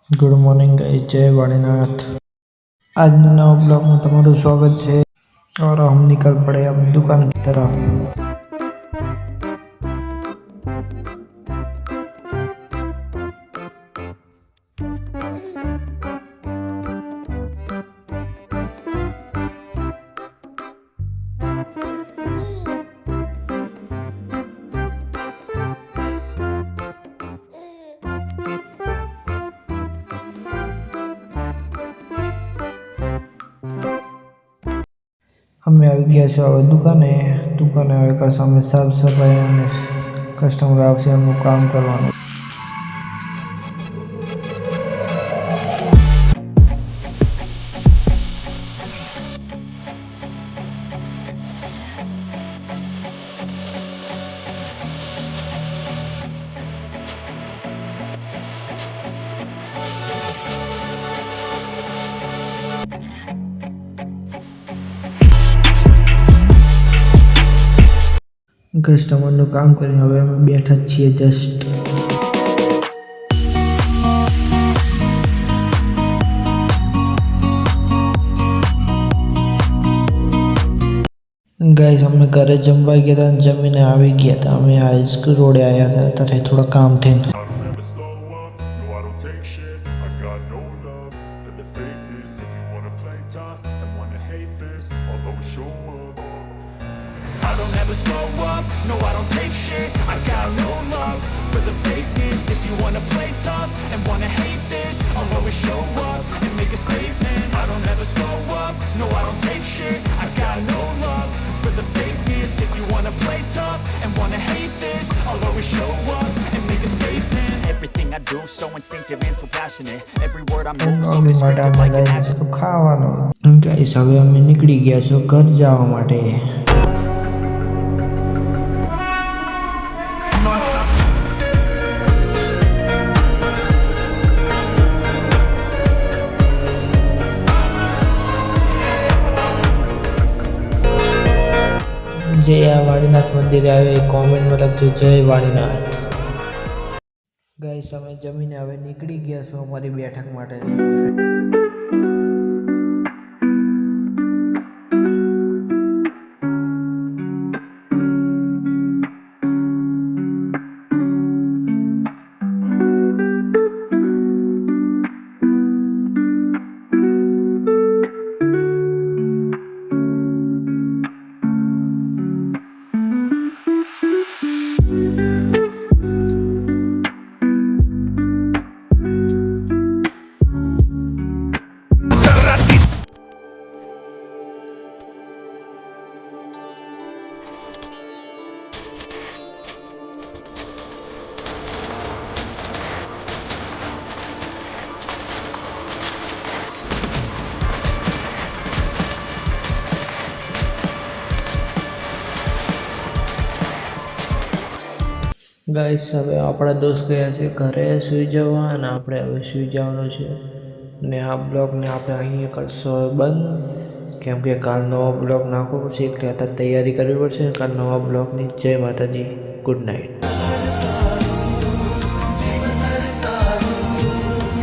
Good morning guys, जय वाणीनाथ। आज नवा ब्लॉग में तुम्हाરું स्वागत है और हम निकल पड़े अब दुकान की तरफ। અમે આવી ગયા છે હવે દુકાને હવે કરશે અમે સાફ સફાઈ અને કસ્ટમર આવશે એમનું કામ કરવાનું। કસ્ટમરનું કામ કરીને હવે અમે બેઠા જ છીએ જસ્ટ। ગાઈસ અમે ઘરે જમવા ગયા હતા અને જમીને આવી ગયા હતા। અમે હાઈસ્કૂલ રોડે આવ્યા હતા ત્યારે થોડા કામ થઈને। I don't ever slow up, no I don't take shit. I got no love for the fakeness. If you wanna play tough and wanna hate this, I'll always show up and make a statement. I don't ever slow up, no I don't take shit. I got no love for the fakeness. If you wanna play tough and wanna hate this, I'll always show up and make a statement. Everything I do so instinctive and so passionate. Every word I move so descriptive like an accident. ખાવાનું guys હવે અમે નીકળી ગયા છો ઘર જવા માટે। जय वाणीनाथ मंदिर आए कॉमेंट में लखजो जय वाणीनाथ। गाइस અમે જમીને હવે નીકળી ગયા છો અમારી બેઠક માટે। ગાઈસ હવે આપણા દોસ્ત ગયા છે ઘરે સૂઈ જવા અને આપણે હવે સૂઈ જવાનું છે ને આ બ્લોગને આપણે અહીંયા કરશો બંધ કેમ કે કાલ નવો બ્લોગ નાખવો પડશે એટલે અત્યારે તૈયારી કરવી પડશે કાલ નવા બ્લોગની। જય માતાજી, ગુડ નાઇટ।